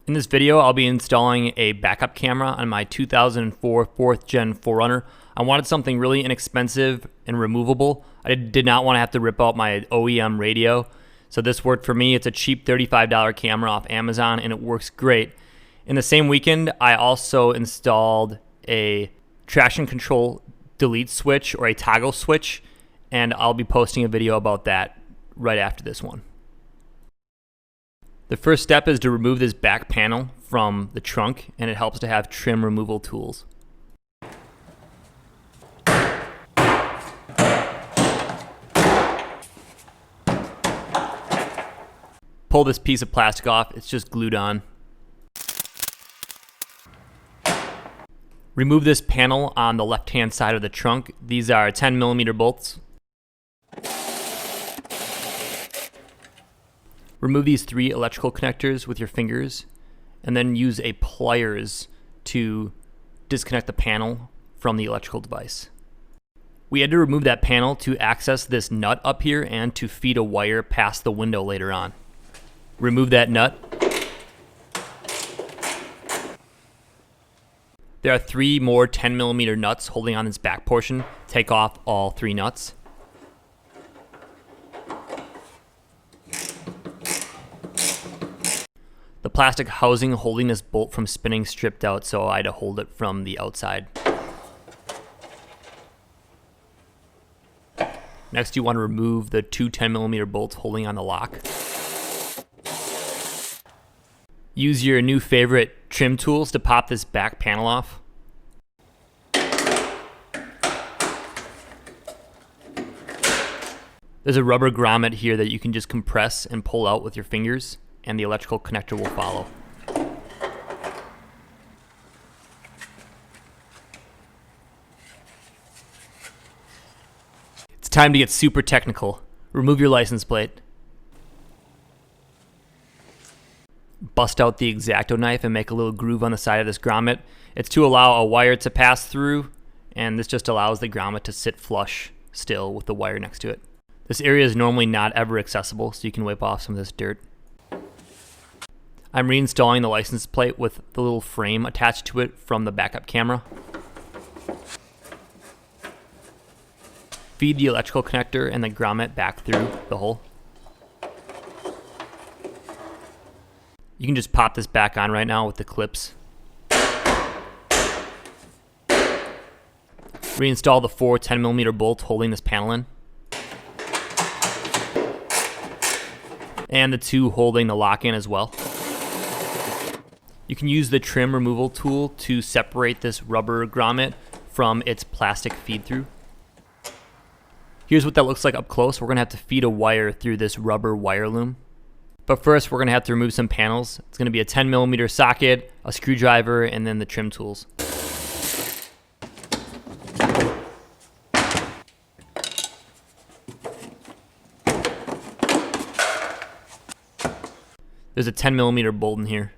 In this video, I'll be installing a backup camera on my 2004 4th Gen 4Runner. I wanted something really inexpensive and removable. I did not want to have to rip out my OEM radio, so this worked for me. It's a cheap $35 camera off Amazon, and it works great. In the same weekend, I also installed a traction control delete switch or a toggle switch, and I'll be posting a video about that right after this one. The first step is to remove this back panel from the trunk, and it helps to have trim removal tools. Pull this piece of plastic off, it's just glued on. Remove this panel on the left-hand side of the trunk. These are 10mm bolts. Remove these 3 electrical connectors with your fingers, and then use a pliers to disconnect the panel from the electrical device. We had to remove that panel to access this nut up here and to feed a wire past the window later on. Remove that nut. There are 3 more 10mm nuts holding on this back portion. Take off all 3 nuts. The plastic housing holding this bolt from spinning stripped out, so I had to hold it from the outside. Next, you want to remove the 2 10mm bolts holding on the lock. Use your new favorite trim tools to pop this back panel off. There's a rubber grommet here that you can just compress and pull out with your fingers, and the electrical connector will follow. It's time to get super technical. Remove your license plate. Bust out the X-Acto knife and make a little groove on the side of this grommet. It's to allow a wire to pass through, and this just allows the grommet to sit flush still with the wire next to it. This area is normally not ever accessible, so you can wipe off some of this dirt. I'm reinstalling the license plate with the little frame attached to it from the backup camera. Feed the electrical connector and the grommet back through the hole. You can just pop this back on right now with the clips. Reinstall the 4 10mm bolts holding this panel in, and the 2 holding the lock in as well. You can use the trim removal tool to separate this rubber grommet from its plastic feed-through. Here's what that looks like up close. We're going to have to feed a wire through this rubber wire loom. But first, we're going to have to remove some panels. It's going to be a 10mm socket, a screwdriver, and then the trim tools. There's a 10mm bolt in here.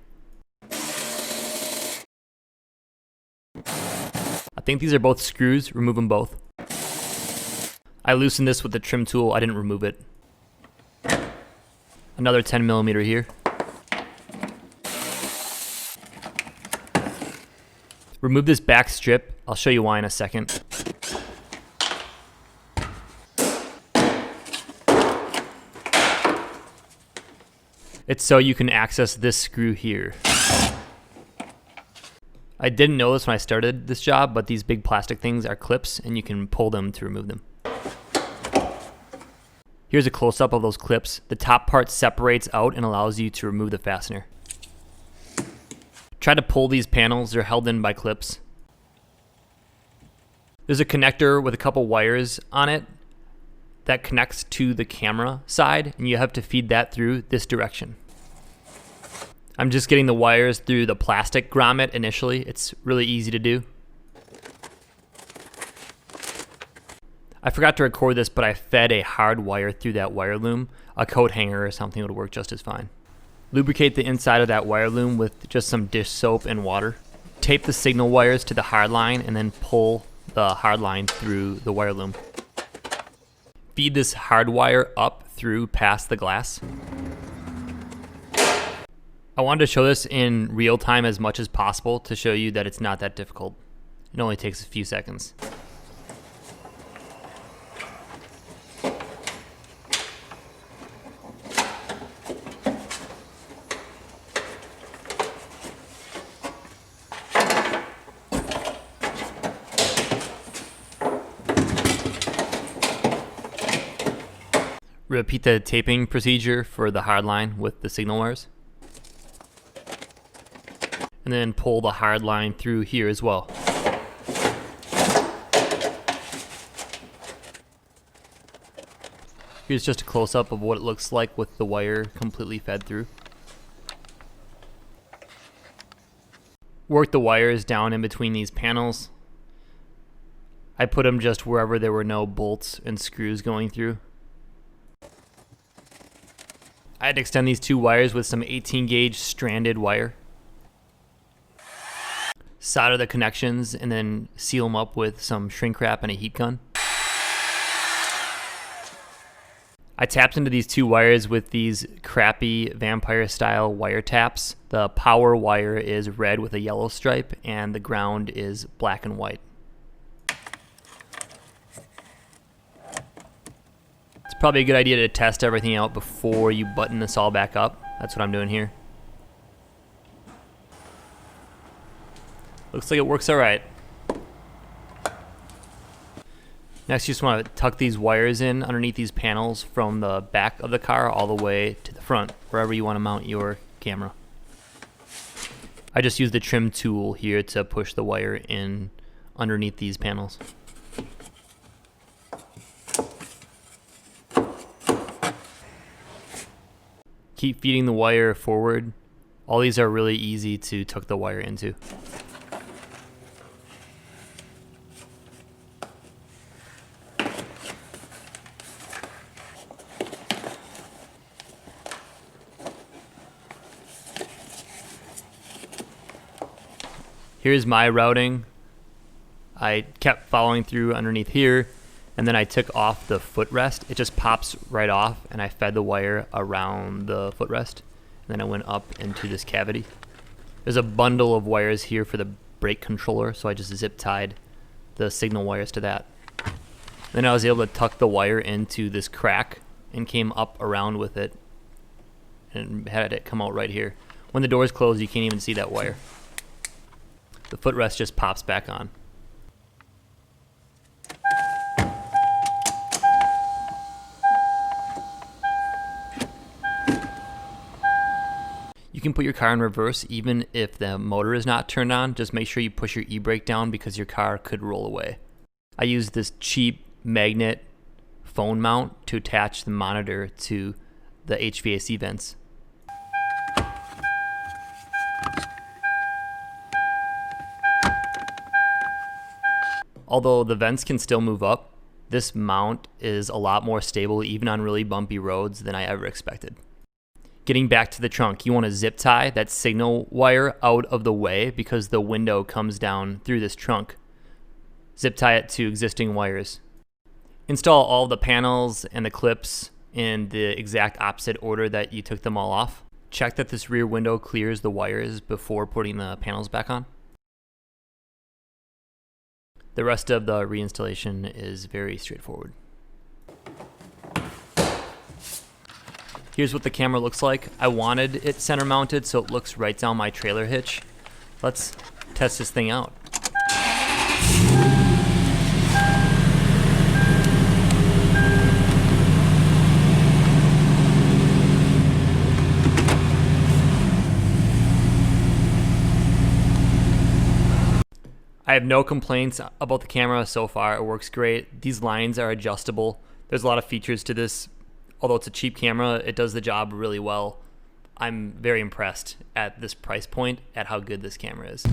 I think these are both screws. Remove them both. I loosened this with the trim tool. I didn't remove it. Another 10mm here. Remove this back strip. I'll show you why in a second. It's so you can access this screw here. I didn't know this when I started this job, but these big plastic things are clips, and you can pull them to remove them. Here's a close-up of those clips. The top part separates out and allows you to remove the fastener. Try to pull these panels. They're held in by clips. There's a connector with a couple wires on it that connects to the camera side, and you have to feed that through this direction. I'm just getting the wires through the plastic grommet initially. It's really easy to do. I forgot to record this, but I fed a hard wire through that wire loom. A coat hanger or something would work just as fine. Lubricate the inside of that wire loom with just some dish soap and water. Tape the signal wires to the hard line and then pull the hard line through the wire loom. Feed this hard wire up through past the glass. I wanted to show this in real time as much as possible to show you that it's not that difficult. It only takes a few seconds. Repeat the taping procedure for the hard line with the signal wires. And then pull the hard line through here as well. Here's just a close-up of what it looks like with the wire completely fed through. Work the wires down in between these panels. I put them just wherever there were no bolts and screws going through. I had to extend these two wires with some 18 gauge stranded wire. Solder the connections and then seal them up with some shrink wrap and a heat gun. I tapped into these two wires with these crappy vampire style wire taps. The power wire is red with a yellow stripe and the ground is black and white. It's probably a good idea to test everything out before you button this all back up. That's what I'm doing here. Looks like it works all right. Next, you just want to tuck these wires in underneath these panels from the back of the car all the way to the front, wherever you want to mount your camera. I just use the trim tool here to push the wire in underneath these panels. Keep feeding the wire forward. All these are really easy to tuck the wire into. Here's my routing. I kept following through underneath here, and then I took off the footrest. It just pops right off, and I fed the wire around the footrest, and then I went up into this cavity. There's a bundle of wires here for the brake controller, so I just zip tied the signal wires to that. Then I was able to tuck the wire into this crack and came up around with it and had it come out right here. When the doors close, you can't even see that wire. The footrest just pops back on. You can put your car in reverse even if the motor is not turned on. Just make sure you push your e-brake down because your car could roll away. I used this cheap magnet phone mount to attach the monitor to the HVAC vents. Although the vents can still move up, this mount is a lot more stable even on really bumpy roads than I ever expected. Getting back to the trunk, you want to zip tie that signal wire out of the way because the window comes down through this trunk. Zip tie it to existing wires. Install all the panels and the clips in the exact opposite order that you took them all off. Check that this rear window clears the wires before putting the panels back on. The rest of the reinstallation is very straightforward. Here's what the camera looks like. I wanted it center mounted so it looks right down my trailer hitch. Let's test this thing out. I have no complaints about the camera so far. It works great. These lines are adjustable. There's a lot of features to this. Although it's a cheap camera, it does the job really well. I'm very impressed at this price point at how good this camera is.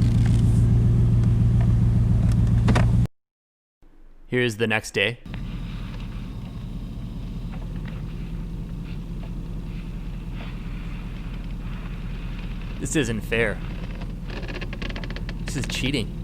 Here's the next day. This isn't fair. This is cheating.